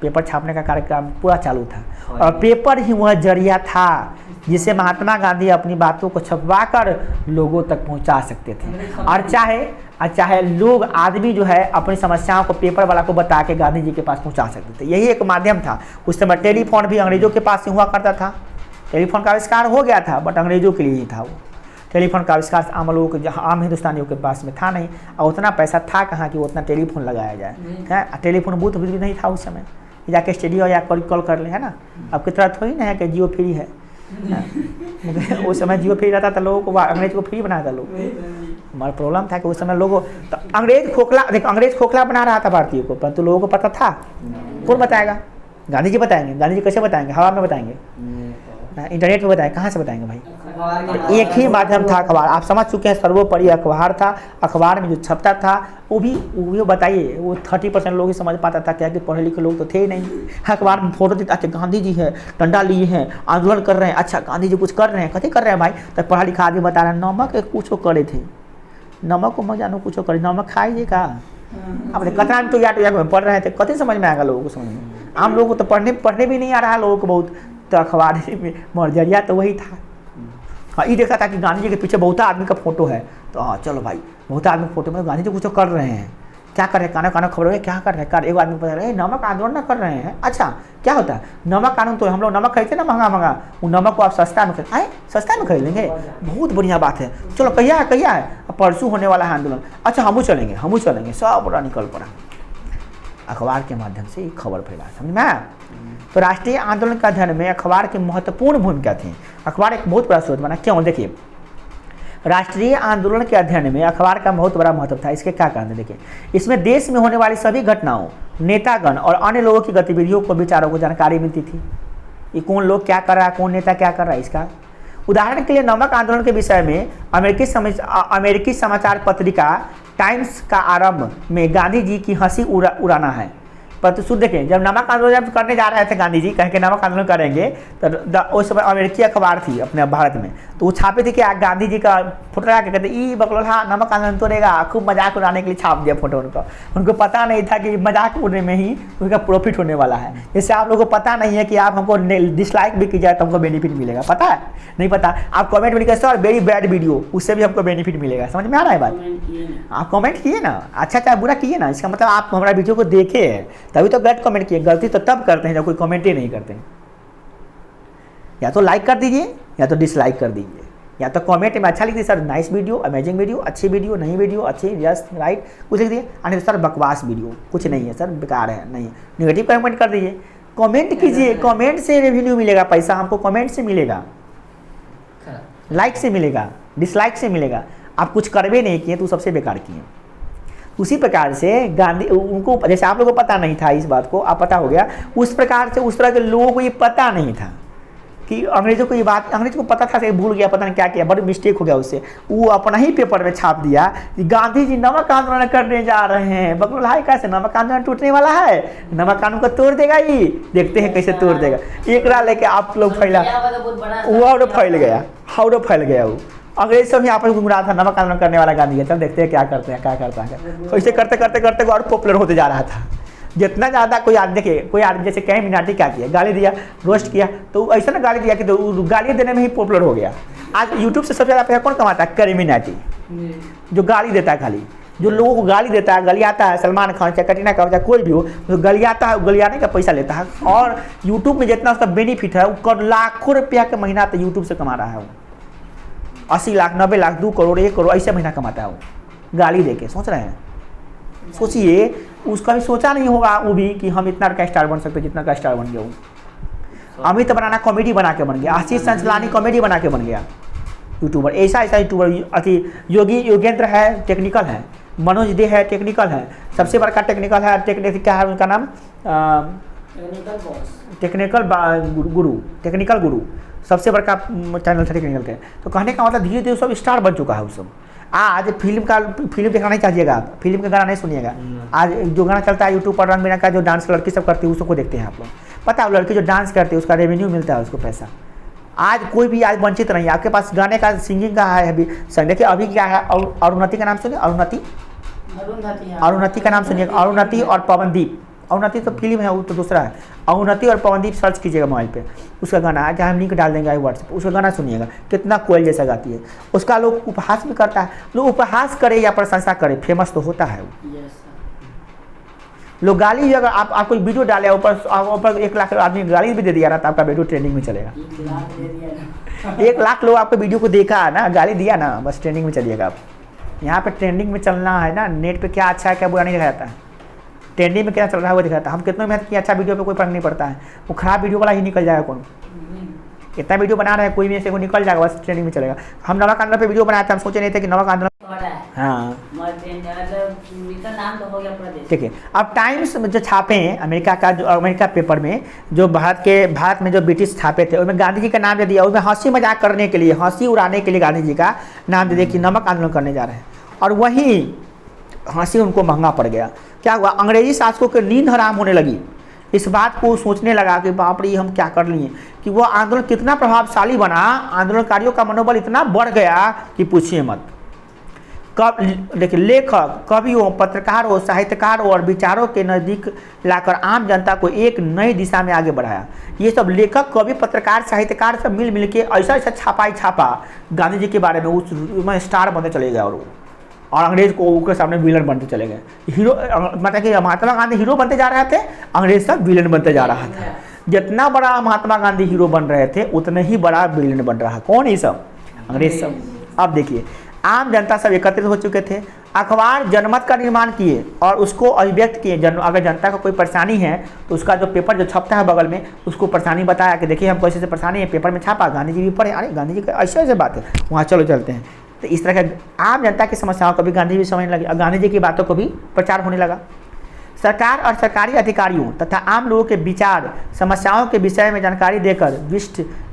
Speaker 1: पेपर छापने का कार्यक्रम पूरा चालू था, और पेपर ही वह जरिया था जिससे महात्मा गांधी अपनी बातों को छपवा कर लोगों तक पहुंचा सकते थे। और चाहे लोग आदमी जो है अपनी समस्याओं को पेपर वाला को बता के गांधी जी के पास पहुंचा सकते थे। यही एक माध्यम था। उस समय टेलीफोन भी अंग्रेजों के पास ही हुआ करता था। टेलीफोन का आविष्कार हो गया था बट अंग्रेजों के लिए ही था वो। टेलीफोन का आविष्कार आम लोगों के, जहाँ आम हिंदुस्तानियों के पास में था नहीं, और उतना पैसा था कहाँ कि वो उतना टेलीफोन लगाया जाए है। टेलीफोन बूथ भी नहीं था उस समय, जाके स्टूडियो या कॉल कर ले, है ना। अब की तरह थोड़ी ना है कि जियो फ्री है। उस समय जियो फ्री रहता था, लोगों को अंग्रेज को फ्री बनाया था लोग। हमारा प्रॉब्लम था कि उस समय लोगों तो अंग्रेज खोखला बना रहा था भारतीय को, परंतु लोगों को पता था। कौन बताएगा? गांधी जी बताएंगे। गांधी जी कैसे बताएंगे? हवा में बताएंगे, इंटरनेट पे बताएंगे, कहाँ से बताएंगे भाई? तो एक ही माध्यम था अखबार। आप समझ चुके हैं, सर्वोपरि अखबार था। अखबार में जो छपता था वो भी बताइए, वो 30% लोग ही समझ पाता था, क्या कि पढ़े लिखे लोग तो थे ही नहीं। अखबार में फोटो देता, अच्छा गांधी जी है, डंडा लिए हैं, आंदोलन कर रहे हैं, अच्छा गांधी जी कुछ कर रहे हैं, कथी कर रहे हैं भाई? तो पढ़ा लिखा आदमी बता रहे हैं नमक कुछ करे थे, नमक को मैं जानू कुछ करे, नमक खाइए का। अपने कतना में तो या पढ़ रहे थे, कथी समझ में आएगा लोगों को? समझ में आम लोगों को तो पढ़ने भी नहीं आ रहा है लोगों को बहुत। तो अखबार में मर्जरिया तो वही था। हाँ, ये देखा था कि गांधी जी के पीछे बहुत आदमी का फोटो है, तो हाँ चलो भाई बहुत आदमी फोटो में गांधी जी कुछ तो कर रहे हैं। क्या कर रहे हैं? काना खबर है, क्या कर रहे हैं? एक आदमी बता रहे हैं नमक आंदोलन कर रहे हैं। अच्छा क्या होता है? नमक कानून तो हम लोग नमक खरीदते ना महंगा, वो नमक को आप सस्ता में सस्ता में खरीद लेंगे, बहुत बढ़िया बात है। चलो कहिया है? परसों होने वाला है आंदोलन। अच्छा हमू चलेंगे, सब बड़ा निकल पड़ा। अखबार के माध्यम से खबर फैला, समझ में आया? तो राष्ट्रीय आंदोलन का अध्ययन में अखबार की महत्वपूर्ण भूमिका थी। अखबार एक बहुत बड़ा स्रोत बना। क्यों? देखिए, राष्ट्रीय आंदोलन के अध्ययन में अखबार का बहुत बड़ा महत्व था। इसके क्या कारण है? देखिए, इसमें देश में होने वाली सभी घटनाओं, नेतागण और अन्य लोगों की गतिविधियों को, विचारों को जानकारी मिलती थी। ये कौन लोग क्या कर रहा है, कौन नेता क्या कर रहा है। इसका उदाहरण के लिए नमक आंदोलन के विषय में अमेरिकी समाचार पत्रिका टाइम्स का आरंभ में गांधी जी की हंसी उड़ाना है। परंतु सुन देखें, जब नमक आंदोलन करने जा रहे थे गांधी जी, कह के नमक आंदोलन करेंगे, तो उस समय अमेरिकी अखबार थी अपने भारत में, तो वो छापे थे कि गांधी जी का फोटो लगा के कहते ई बकलोला नमक आंदोलन तो रहेगा, खूब मजाक उड़ाने के लिए छाप दिया फोटो उनको पता नहीं था कि मजाक उड़ने में ही उनका प्रॉफिट होने वाला है। जैसे आप लोगों को पता नहीं है कि आप हमको डिसलाइक भी की जाए तो हमको बेनिफिट मिलेगा, पता है? नहीं पता। आप कमेंट में लिखा सर वेरी बैड वीडियो, उससे भी हमको बेनिफिट मिलेगा। समझ में आ रहा है बात? आप कमेंट किए ना, अच्छा चाहे बुरा किए ना, इसका मतलब आप हमारा वीडियो को देखे हैं तभी तो गलत कमेंट किए। गलती तो तब करते हैं जब कोई कमेंट ही नहीं करते। या तो लाइक कर दीजिए या तो डिसलाइक कर दीजिए, या तो कमेंट में अच्छा लिख दीजिए sir nice video, amazing video, अच्छी वीडियो, नहीं वीडियो अच्छी, यस राइट कुछ लिख दिए, और सर बकवास वीडियो, कुछ नहीं है सर, बेकार है, नहीं। नेगेटिव कमेंट कर दीजिए। कमेंट कीजिए, कमेंट से रेवेन्यू मिलेगा, पैसा हमको कमेंट से मिलेगा, लाइक से मिलेगा, डिसलाइक से मिलेगा। आप कुछ करवे नहीं किए तो सबसे बेकार किए। उसी प्रकार से गांधी उनको, जैसे आप लोगों को पता नहीं था इस बात को, आप पता हो गया, उस प्रकार से उस तरह के लोगों को ये पता नहीं था कि अंग्रेजों को ये बात, अंग्रेजों को पता था कि भूल गया, पता नहीं क्या किया, बड़ी मिस्टेक हो गया उससे। वो अपना ही पेपर में छाप दिया कि गांधी जी नमक आंदोलन करने जा रहे हैं। बकरोल हाय कैसे नमक आंदोलन टूटने वाला है, नमक कानून को तोड़ देगा, ये देखते हैं कैसे तोड़ देगा। एक रात लेके आप लोग फैला, वो और फैल गया वो अंग्रेज सब आपस में घूम रहा था, नमक आंदोलन करने वाला गांधी है, चल देखते हैं क्या करते हैं, क्या करता है। तो इसे करते करते करते और पॉपुलर होते जा रहा था। जितना ज़्यादा कोई आदमी, देखिए कोई आदमी जैसे कहीं मिनाटी क्या किया, गाली दिया, रोस्ट किया, तो ऐसा ना गाली दिया कि तो गाली देने में ही पॉपुलर हो गया। आज यूट्यूब से सबसे ज़्यादा पैसा कौन कमाता है? करीमिनाटी, जो गाली देता है, खाली जो लोगों को गाली देता है, गलियाता है, सलमान खान चाहे कटरीना कैफ चाहे कोई भी हो, जो गलियाता है, गलियाने का पैसा लेता है। और यूट्यूब में जितना उसका बेनिफिट है वो लाखों रुपया का महीना तो यूट्यूब से कमा रहा है वो, 80 लाख 90 लाख 2 करोड़ 1 करोड़ ऐसे महीना कमाता है वो गाली देके। सोच रहे हैं? सोचिए, उसका भी सोचा नहीं होगा वो भी कि हम इतना का स्टार बन सकते जितना का स्टार बन गया वो। अमित बनाना कॉमेडी बना के बन गया, आशीष संचलानी कॉमेडी बना के बन गया यूट्यूबर। ऐसा यूट्यूबर अति योगी योगेंद्र है, टेक्निकल है, मनोज दे है, टेक्निकल है, सबसे बड़का टेक्निकल है। क्या है उनका नाम? टेक्निकल गुरु सबसे बड़का चैनल था टेक्निकल के। तो कहने का मतलब धीरे धीरे सब स्टार बन चुका है वो सब। आज फिल्म देखना नहीं चाहिएगा आप, फिल्म का गाना नहीं सुनिएगा। आज जो गाना चलता है यूट्यूब पर, रंग बिरंग का जो डांस लड़की सब करती है उसको देखते हैं आप लोग। पता है लड़की जो डांस करती है उसका रेवेन्यू मिलता है, उसको पैसा। आज कोई भी आज वंचित नहीं है, आपके पास गाने का सिंगिंग का है अभी। देखिए अभी क्या है, अरुणति का नाम सुनिए, अरुणति का नाम सुनिए, अरुणति और पवनदीप, अवनति तो फिल्म है, वो तो दूसरा है। अवनति और पवनदीप सर्च कीजिएगा मोबाइल पे, उसका गाना है, जहाँ हम लिंक डाल देंगे व्हाट्सएप, उसका गाना सुनिएगा, कितना कोयल जैसा गाती है। उसका लोग उपहास भी करता है, लोग उपहास करे या प्रशंसा करे, फेमस तो होता है वो। लोग गाली भी, अगर आप कोई वीडियो डाले ऊपर 1 लाख आदमी गाली भी दे दिया ना, तो आपका वीडियो ट्रेंडिंग में चलेगा। 1 लाख लोग आपके वीडियो को देखा है ना, गाली दिया ना, बस ट्रेंडिंग में चलिएगा आप। यहाँ पे ट्रेंडिंग में चलना है ना, नेट पे क्या अच्छा है क्या बुरा नहीं दिखाया जाता है, ट्रेंडिंग में क्या चल रहा है वो दिखाता है। हम कितना मेहनत किया, अच्छा वीडियो पे कोई फर्क नहीं पड़ता है, वो खराब वीडियो वाला ही निकल जाएगा। कौन इतना वीडियो बना रहे हैं, कोई में से को निकल जाएगा, बस ट्रेंडिंग में चलेगा। हम नमक आंदोलन पे वीडियो बनाए थे, हम सोचे नहीं थे कि नमक आंदोलन, हाँ ठीक है। अब टाइम्स में जो छापे हैं अमेरिका का, जो अमेरिका पेपर में जो भारत में जो ब्रिटिश छापे थे, उसमें गांधी जी का नाम दे दिया, उसमें हंसी मजाक करने के लिए, हंसी उड़ाने के लिए गांधी जी का नाम दे दिया कि नमक आंदोलन करने जा रहे हैं। और वही हंसी उनको महंगा पड़ गया। क्या हुआ, अंग्रेजी शासकों की नींद हराम होने लगी। इस बात को सोचने लगा कि बाप रे हम क्या कर लिए, कि वो आंदोलन कितना प्रभावशाली बना, आंदोलनकारियों का मनोबल इतना बढ़ गया कि पूछिए मत। कब देखिए, लेखक, कवियों, पत्रकारों, साहित्यकारों और विचारों के नज़दीक लाकर आम जनता को एक नई दिशा में आगे बढ़ाया। ये सब लेखक, कवि, पत्रकार, साहित्यकार सब मिल के ऐसा छापा गांधी जी के बारे में, उसमें स्टार बनते चले गए और अंग्रेज को उसके सामने विलन बनते चले गए। हीरो, मतलब कि महात्मा गांधी हीरो बनते जा रहे थे, अंग्रेज सब विलन बनते जा रहा था। जितना बड़ा महात्मा गांधी हीरो बन रहे थे, उतने ही बड़ा विलन बन रहा। कौन ये सब? अंग्रेज सब। अब देखिए, आम जनता सब एकत्रित हो चुके थे, अखबार जनमत का निर्माण किए और उसको अभिव्यक्त किए। अगर जनता को कोई परेशानी है तो उसका जो पेपर जो छपता है बगल में, उसको परेशानी बताया कि देखिए हमको ऐसे से परेशानी है, पेपर में छापा, गांधी जी भी पढ़े, अरे गांधी जी का ऐसे बात है, वहाँ चलो चलते हैं। तो इस तरह का आम जनता की समस्याओं को भी गांधी जी समझने लगे और गांधी जी की बातों को भी प्रचार होने लगा। सरकार और सरकारी अधिकारियों तथा आम लोगों के विचार, समस्याओं के विषय में जानकारी देकर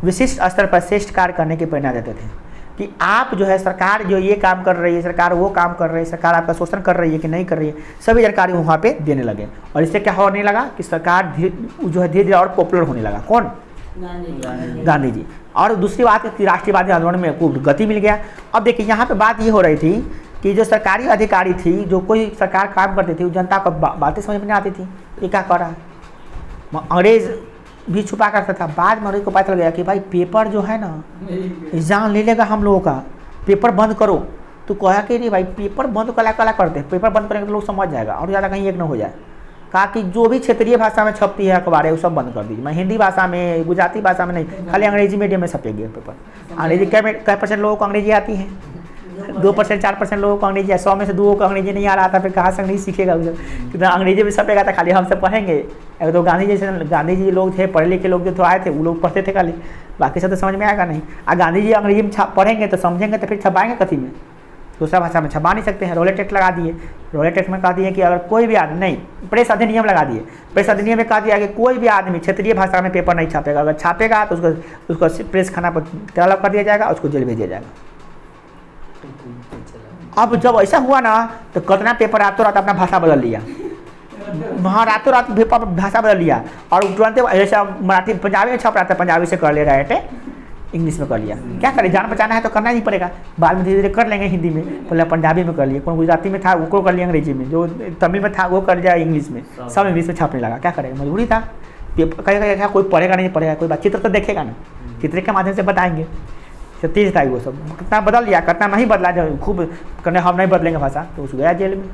Speaker 1: विशिष्ट स्तर पर श्रेष्ठ कार्य करने की प्रेरणा देते थे। कि आप जो है, सरकार जो ये काम कर रही है, सरकार वो काम कर रही है, सरकार आपका शोषण कर रही है कि नहीं कर रही है, सभी जानकारी वहाँ पे देने लगे। और इससे क्या होने लगा कि सरकार जो है धीरे धीरे और पॉपुलर होने लगा। कौन? गांधी जी। और दूसरी बात कि राष्ट्रीयवादी आंदोलन में खूब गति मिल गया। अब देखिए, यहाँ पे बात ये हो रही थी कि जो सरकारी अधिकारी थी, जो कोई सरकार काम करती थी, जनता को बातें समझ में नहीं आती थी, ये क्या कर रहा है। अंग्रेज भी छुपा करता था। बाद में अंग्रेज को पता चल गया कि भाई पेपर जो है ना, एग्जाम ले लेगा हम लोगों का, पेपर बंद करो। तो कहा कि नहीं भाई, पेपर बंद कला करते हैं, पेपर बंद करेंगे तो लोग समझ जाएगा और ज़्यादा कहीं एक न हो जाए। कहा कि जो भी क्षेत्रीय भाषा में छपती है अखबार है, वो सब बंद कर दीजिए। मैं हिंदी भाषा में, गुजराती भाषा में नहीं, खाली अंग्रेजी मीडियम में छपेगी पेपर। अंग्रेजी कै % लोगों को अंग्रेजी आती है? 2% 4% लोगों को अंग्रेजी है। 100 में से 2 को अंग्रेजी नहीं आ रहा था, फिर कहाँ से अंग्रेजी सीखेगा उसे? कितना अंग्रेजी में छपेगा था, खाली हम सब पढ़ेंगे। अगर तो गांधी जी लोग थे, पढ़े लिखे लोग जो आए थे, वो लोग पढ़ते थे खाली, बाकी सब तो समझ में आएगा नहीं। और गांधी जी अंग्रेजी में पढ़ेंगे तो समझेंगे, तो फिर छपाएंगे कथी में? दूसरा भाषा में छपा नहीं सकते हैं। रोलेट एक्ट लगा दिए। रोलेट एक्ट में कहा दिए कि अगर कोई भी आदमी, नहीं, प्रेस अधिनियम लगा दिए। प्रेस अधिनियम में कहा दिया कि कोई भी आदमी क्षेत्रीय भाषा में पेपर नहीं छापेगा। अगर छापेगा तो उसको प्रेस खाना पर तलब कर दिया जाएगा, उसको जेल भेज दिया जाएगा। अब जब ऐसा हुआ ना, तो कितना पेपर रातों रात अपना भाषा बदल लिया। वहाँ रातों रात पेपर भाषा बदल लिया और तुरंत जैसा मराठी पंजाबी में छप रहा था, पंजाबी से कर ले रहे थे, इंग्लिश में कर लिया। क्या करें, जान बचाना है तो करना ही पड़ेगा। बाद में धीरे धीरे कर लेंगे हिंदी में, पहले पंजाबी में कर लिए, कौन गुजराती में था वो कर लिया अंग्रेजी में, जो तमिल में था वो कर लिया इंग्लिश में, सब इंग्लिश में छापने लगा। क्या करें, मजबूरी था। कहेगा कोई पढ़ेगा नहीं पढ़ेगा, कोई बात चित्र तो देखेगा ना, चित्र के माध्यम से बताएंगे। तो तेज था वो सब, कितना बदल लिया, कितना नहीं बदला। जब खूब करने हम नहीं बदलेंगे भाषा, तो उस गया जेल में,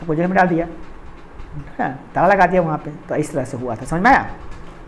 Speaker 1: तो जेल में डाल दिया, ताला लगा दिया वहाँ पे। तो इस तरह से हुआ था, समझ में आया।